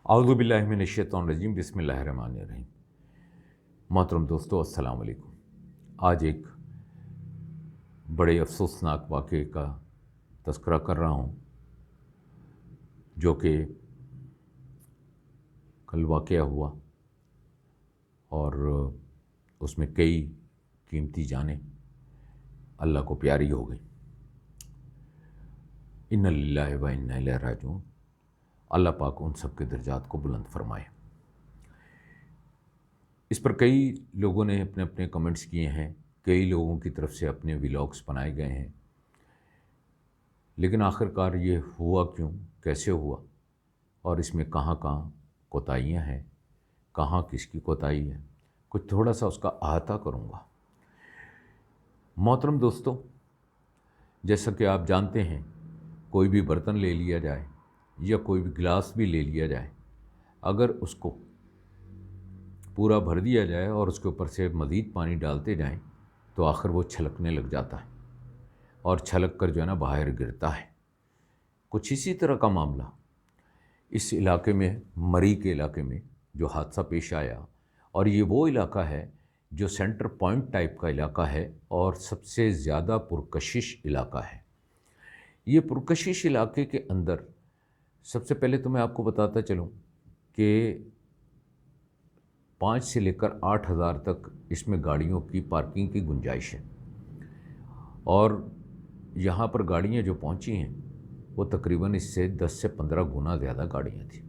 اعوذ باللہ من الشیطان الرجیم بسم اللہ الرحمن الرحیم۔ محترم دوستو السلام علیکم۔ آج ایک بڑے افسوسناک واقعے کا تذکرہ کر رہا ہوں جو کہ کل واقعہ ہوا اور اس میں کئی قیمتی جانیں اللہ کو پیاری ہو گئی۔ انا للہ و انا الیہ راجعون۔ اللہ پاک ان سب کے درجات کو بلند فرمائے۔ اس پر کئی لوگوں نے اپنے اپنے کمنٹس کیے ہیں، کئی لوگوں کی طرف سے اپنے ویلاگس بنائے گئے ہیں، لیکن آخر کار یہ ہوا کیوں، کیسے ہوا اور اس میں کہاں کہاں کوتاہیاں ہیں، کہاں کس کی کوتاہی ہے، کچھ تھوڑا سا اس کا احاطہ کروں گا۔ محترم دوستو، جیسا کہ آپ جانتے ہیں، کوئی بھی برتن لے لیا جائے یا کوئی بھی گلاس بھی لے لیا جائے، اگر اس کو پورا بھر دیا جائے اور اس کے اوپر سے مزید پانی ڈالتے جائیں تو آخر وہ چھلکنے لگ جاتا ہے اور چھلک کر جو ہے نا باہر گرتا ہے۔ کچھ اسی طرح کا معاملہ اس علاقے میں، مری کے علاقے میں جو حادثہ پیش آیا، اور یہ وہ علاقہ ہے جو سینٹر پوائنٹ ٹائپ کا علاقہ ہے اور سب سے زیادہ پرکشش علاقہ ہے۔ یہ پرکشش علاقے کے اندر سب سے پہلے تو میں آپ کو بتاتا چلوں کہ 5 سے لے کر 8,000 تک اس میں گاڑیوں کی پارکنگ کی گنجائش ہے، اور یہاں پر گاڑیاں جو پہنچی ہیں وہ تقریباً اس سے 10 سے 15 گنا زیادہ گاڑیاں تھیں۔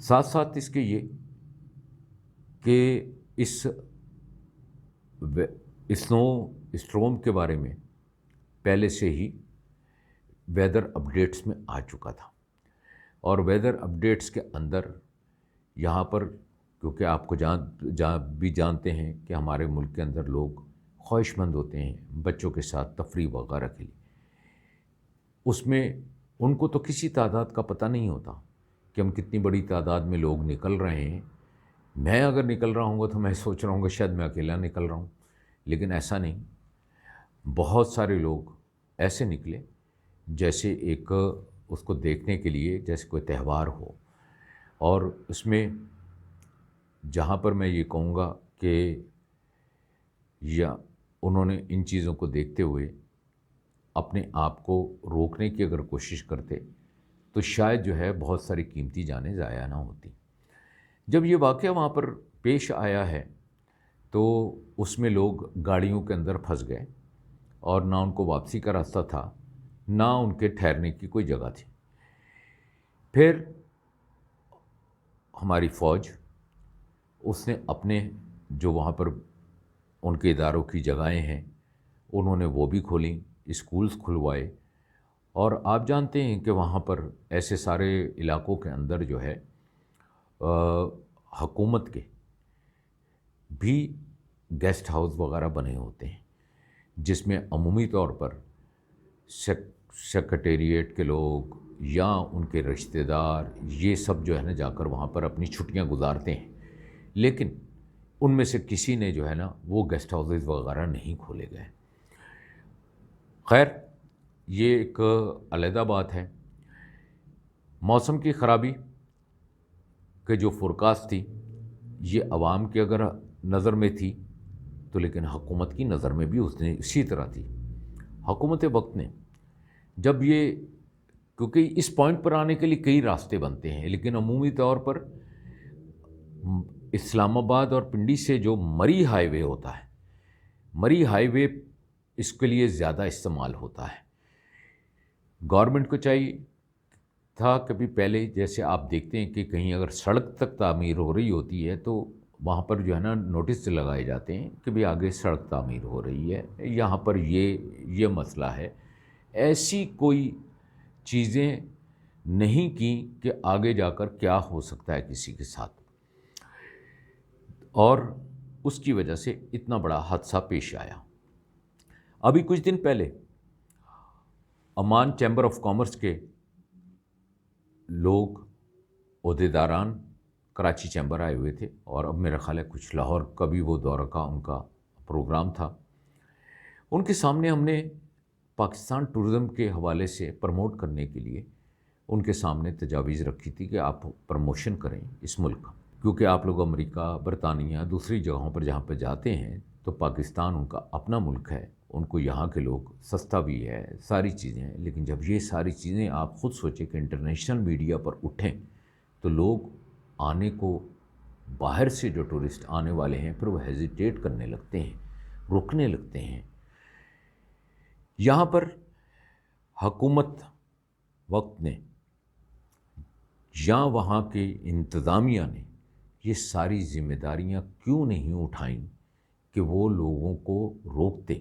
ساتھ ساتھ اس کے یہ کہ اس سنو اسٹروم کے بارے میں پہلے سے ہی ویدر اپڈیٹس میں آ چکا تھا، اور ویدر اپڈیٹس کے اندر یہاں پر، کیونکہ آپ کو بھی جانتے ہیں کہ ہمارے ملک کے اندر لوگ خواہش مند ہوتے ہیں بچوں کے ساتھ تفریح وغیرہ کے لیے، اس میں ان کو تو کسی تعداد کا پتہ نہیں ہوتا کہ ہم کتنی بڑی تعداد میں لوگ نکل رہے ہیں۔ میں اگر نکل رہا ہوں گا تو میں سوچ رہا ہوں گا شاید میں اکیلا نکل رہا ہوں، لیکن ایسا نہیں، بہت سارے لوگ ایسے نکلے جیسے ایک اس کو دیکھنے کے لیے جیسے کوئی تہوار ہو۔ اور اس میں جہاں پر میں یہ کہوں گا کہ یا انہوں نے ان چیزوں کو دیکھتے ہوئے اپنے آپ کو روکنے کی اگر کوشش کرتے تو شاید جو ہے بہت ساری قیمتی جانیں ضائع نہ ہوتی۔ جب یہ واقعہ وہاں پر پیش آیا ہے تو اس میں لوگ گاڑیوں کے اندر پھنس گئے، اور نہ ان کو واپسی کا راستہ تھا، نہ ان کے ٹھہرنے کی کوئی جگہ تھی۔ پھر ہماری فوج، اس نے اپنے جو وہاں پر ان کے اداروں کی جگہیں ہیں انہوں نے وہ بھی کھولیں، اسکولز کھلوائے، اور آپ جانتے ہیں کہ وہاں پر ایسے سارے علاقوں کے اندر جو ہے حکومت کے بھی گیسٹ ہاؤس وغیرہ بنے ہوتے ہیں، جس میں عمومی طور پر سیکریٹریٹ کے لوگ یا ان کے رشتہ دار یہ سب جو ہے نا جا کر وہاں پر اپنی چھٹیاں گزارتے ہیں، لیکن ان میں سے کسی نے جو ہے نا وہ گیسٹ ہاؤسز وغیرہ نہیں کھولے گئے۔ خیر، یہ ایک علیحدہ بات ہے۔ موسم کی خرابی کہ جو فورکاسٹ تھی یہ عوام کی اگر نظر میں تھی تو لیکن حکومت کی نظر میں بھی اس نے اسی طرح تھی۔ حکومت وقت نے جب یہ، کیونکہ اس پوائنٹ پر آنے کے لیے کئی راستے بنتے ہیں، لیکن عمومی طور پر اسلام آباد اور پنڈی سے جو مری ہائی وے ہوتا ہے، مری ہائی وے اس کے لیے زیادہ استعمال ہوتا ہے۔ گورنمنٹ کو چاہیے تھا کبھی پہلے، جیسے آپ دیکھتے ہیں کہ کہیں اگر سڑک تک تعمیر ہو رہی ہوتی ہے تو وہاں پر جو ہے نا نوٹس لگائے جاتے ہیں کہ بھی آگے سڑک تعمیر ہو رہی ہے، یہاں پر یہ مسئلہ ہے۔ ایسی کوئی چیزیں نہیں کی کہ آگے جا کر کیا ہو سکتا ہے کسی کے ساتھ، اور اس کی وجہ سے اتنا بڑا حادثہ پیش آیا۔ ابھی کچھ دن پہلے عمان چیمبر آف کامرس کے لوگ، عہدیداران کراچی چیمبر آئے ہوئے تھے، اور اب میرا خیال ہے کچھ لاہور کا بھی وہ دورہ کا ان کا پروگرام تھا۔ ان کے سامنے ہم نے پاکستان ٹورزم کے حوالے سے پروموٹ کرنے کے لیے ان کے سامنے تجاویز رکھی تھی کہ آپ پروموشن کریں اس ملک کا، کیونکہ آپ لوگ امریکہ، برطانیہ، دوسری جگہوں پر جہاں پہ جاتے ہیں تو پاکستان ان کا اپنا ملک ہے، ان کو یہاں کے لوگ سستا بھی ہے، ساری چیزیں ہیں، لیکن جب یہ ساری چیزیں آپ خود سوچیں کہ انٹرنیشنل میڈیا پر اٹھیں تو لوگ آنے کو، باہر سے جو ٹورسٹ آنے والے ہیں پھر وہ ہیزیٹیٹ کرنے لگتے ہیں، رکنے لگتے ہیں۔ یہاں پر حکومت وقت نے یا وہاں کے انتظامیہ نے یہ ساری ذمہ داریاں کیوں نہیں اٹھائیں کہ وہ لوگوں کو روکتے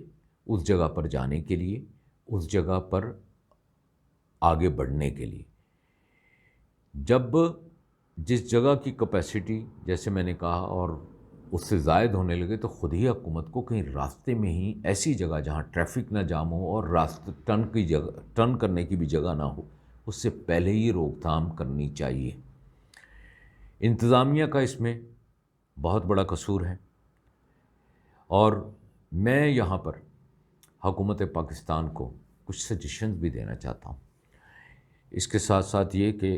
اس جگہ پر جانے کے لیے، اس جگہ پر آگے بڑھنے کے لیے؟ جب جس جگہ کی کیپیسٹی، جیسے میں نے کہا، اور اس سے زائد ہونے لگے تو خود ہی حکومت کو کہیں راستے میں ہی ایسی جگہ جہاں ٹریفک نہ جام ہو اور راستے ٹرن کرنے کی بھی جگہ نہ ہو، اس سے پہلے ہی روک تھام کرنی چاہیے۔ انتظامیہ کا اس میں بہت بڑا قصور ہے، اور میں یہاں پر حکومت پاکستان کو کچھ سجیشنز بھی دینا چاہتا ہوں۔ اس کے ساتھ ساتھ یہ کہ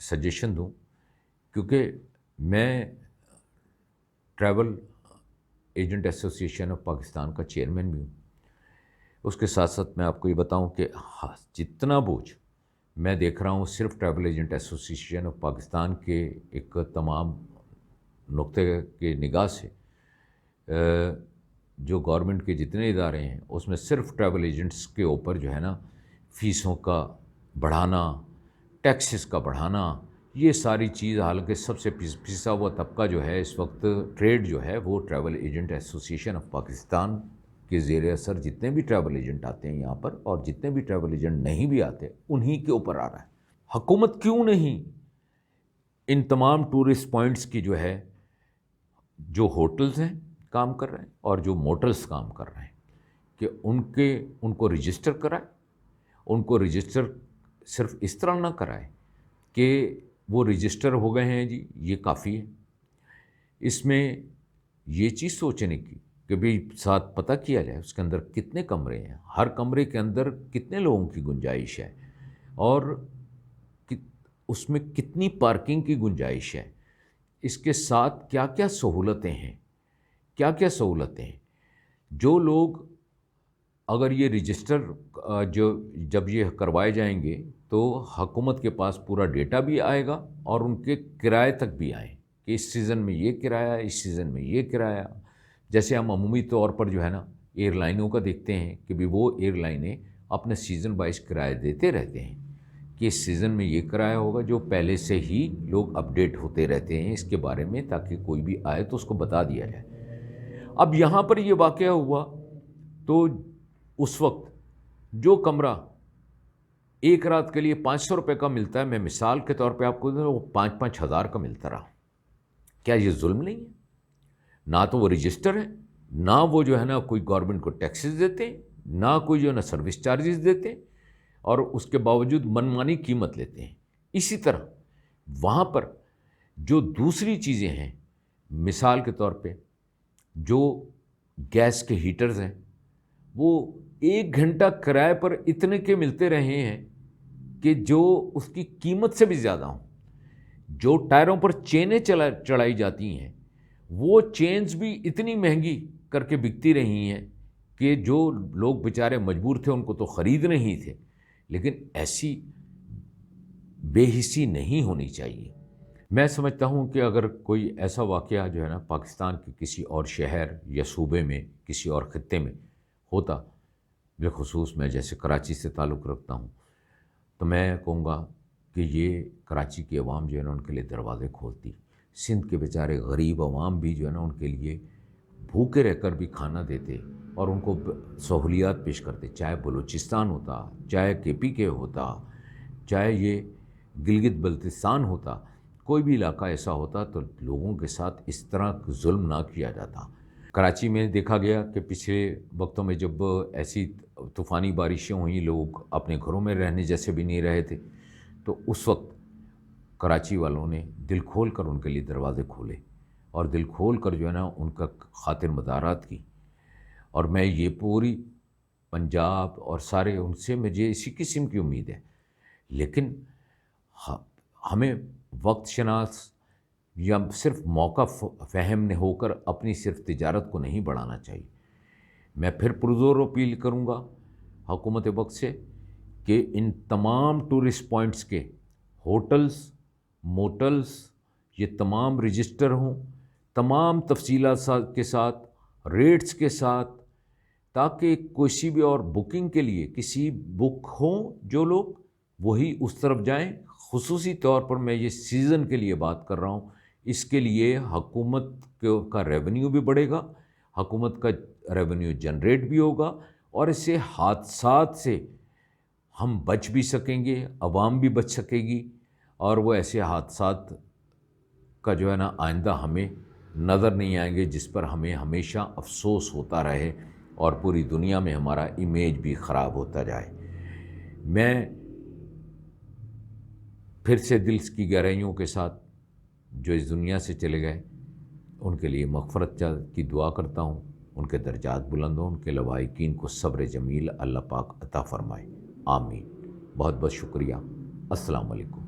سجیشن دوں کیونکہ میں ٹریول ایجنٹ ایسوسی ایشن آف پاکستان کا چیئرمین بھی ہوں۔ اس کے ساتھ ساتھ میں آپ کو یہ بتاؤں کہ جتنا بوجھ میں دیکھ رہا ہوں صرف ٹریول ایجنٹ ایسوسی ایشن آف پاکستان کے ایک تمام نقطے کے نگاہ سے، جو گورنمنٹ کے جتنے ادارے ہیں اس میں صرف ٹریول ایجنٹس کے اوپر جو ہے نا فیسوں کا بڑھانا، ٹیکسز کا بڑھانا، یہ ساری چیز، حالانکہ سب سے پسا ہوا طبقہ جو ہے اس وقت ٹریڈ جو ہے وہ ٹریول ایجنٹ ایسوسی ایشن آف پاکستان کے زیر اثر جتنے بھی ٹریول ایجنٹ آتے ہیں یہاں پر، اور جتنے بھی ٹریول ایجنٹ نہیں بھی آتے، انہی کے اوپر آ رہا ہے۔ حکومت کیوں نہیں ان تمام ٹورسٹ پوائنٹس کی جو ہے، جو ہوٹلز ہیں کام کر رہے ہیں اور جو موٹلز کام کر رہے ہیں، کہ ان کو رجسٹر کرائے، ان کو رجسٹر صرف اس طرح نہ کرائے کہ وہ رجسٹر ہو گئے ہیں جی یہ کافی ہے۔ اس میں یہ چیز سوچنے کی کہ بھئی ساتھ پتہ کیا جائے اس کے اندر کتنے کمرے ہیں، ہر کمرے کے اندر کتنے لوگوں کی گنجائش ہے، اور اس میں کتنی پارکنگ کی گنجائش ہے، اس کے ساتھ کیا کیا سہولتیں ہیں، کیا کیا سہولتیں ہیں۔ جو لوگ اگر یہ رجسٹر جب یہ کروائے جائیں گے تو حکومت کے پاس پورا ڈیٹا بھی آئے گا اور ان کے کرائے تک بھی آئیں کہ اس سیزن میں یہ کرایہ، اس سیزن میں یہ کرایہ۔ جیسے ہم عمومی طور پر جو ہے نا ایئر لائنوں کا دیکھتے ہیں کہ بھی وہ ایئر لائنیں اپنے سیزن وائز کرایہ دیتے رہتے ہیں کہ اس سیزن میں یہ کرایہ ہوگا، جو پہلے سے ہی لوگ اپڈیٹ ہوتے رہتے ہیں اس کے بارے میں، تاکہ کوئی بھی آئے تو اس کو بتا دیا جائے۔ اب یہاں پر یہ واقعہ ہوا تو اس وقت جو کمرہ ایک رات کے لیے 500 روپے کا ملتا ہے، میں مثال کے طور پہ آپ کو دوں، وہ 5,000 کا ملتا رہا۔ کیا یہ ظلم نہیں ہے؟ نہ تو وہ رجسٹر ہے، نہ وہ جو ہے نا کوئی گورنمنٹ کو ٹیکسز دیتے ہیں، نہ کوئی جو ہے نا سروس چارجز دیتے ہیں، اور اس کے باوجود منمانی قیمت لیتے ہیں۔ اسی طرح وہاں پر جو دوسری چیزیں ہیں، مثال کے طور پہ جو گیس کے ہیٹرز ہیں، وہ 1 گھنٹہ کرائے پر اتنے کے ملتے رہے ہیں کہ جو اس کی قیمت سے بھی زیادہ ہوں۔ جو ٹائروں پر چینیں چڑھائی جاتی ہیں، وہ چینز بھی اتنی مہنگی کر کے بکتی رہی ہیں کہ جو لوگ بیچارے مجبور تھے ان کو تو خریدنے ہی تھے، لیکن ایسی بے حسی نہیں ہونی چاہیے۔ میں سمجھتا ہوں کہ اگر کوئی ایسا واقعہ جو ہے نا پاکستان کے کسی اور شہر یا صوبے میں، کسی اور خطے میں ہوتا، بالخصوص میں جیسے کراچی سے تعلق رکھتا ہوں، تو میں کہوں گا کہ یہ کراچی کی عوام جو ہے نا ان کے لیے دروازے کھولتی۔ سندھ کے بیچارے غریب عوام بھی جو ہے نا ان کے لیے بھوکے رہ کر بھی کھانا دیتے اور ان کو سہولیات پیش کرتے، چاہے بلوچستان ہوتا، چاہے KPK ہوتا، چاہے یہ گلگت بلتستان ہوتا، کوئی بھی علاقہ ایسا ہوتا تو لوگوں کے ساتھ اس طرح ظلم نہ کیا جاتا۔ کراچی میں دیکھا گیا کہ پچھلے وقتوں میں جب ایسی طوفانی بارشیں ہوئیں، لوگ اپنے گھروں میں رہنے جیسے بھی نہیں رہے تھے، تو اس وقت کراچی والوں نے دل کھول کر ان کے لیے دروازے کھولے اور دل کھول کر جو ہے نا ان کا خاطر مدارات کی۔ اور میں یہ پوری پنجاب اور سارے ان سے مجھے اسی قسم کی امید ہے، لیکن ہمیں وقت شناس یا صرف موقع فہم نہ ہو کر اپنی صرف تجارت کو نہیں بڑھانا چاہیے۔ میں پھر پرزور اپیل کروں گا حکومت وقت سے کہ ان تمام ٹورسٹ پوائنٹس کے ہوٹلز، موٹلز، یہ تمام رجسٹر ہوں، تمام تفصیلات کے ساتھ، ریٹس کے ساتھ، تاکہ کسی بھی اور بکنگ کے لیے کسی بک ہوں جو لوگ وہی اس طرف جائیں۔ خصوصی طور پر میں یہ سیزن کے لیے بات کر رہا ہوں، اس کے لیے حکومت کا ریونیو بھی بڑھے گا، حکومت کا ریونیو جنریٹ بھی ہوگا، اور اس سے حادثات سے ہم بچ بھی سکیں گے، عوام بھی بچ سکے گی، اور وہ ایسے حادثات کا جو ہے نا آئندہ ہمیں نظر نہیں آئیں گے جس پر ہمیں ہمیشہ افسوس ہوتا رہے اور پوری دنیا میں ہمارا امیج بھی خراب ہوتا جائے۔ میں پھر سے دل کی گہرائیوں کے ساتھ جو اس دنیا سے چلے گئے ان کے لیے مغفرت کی دعا کرتا ہوں، ان کے درجات بلند ہوں، ان کے لواحقین کو صبر جمیل اللہ پاک عطا فرمائے، آمین۔ بہت بہت شکریہ، السلام علیکم۔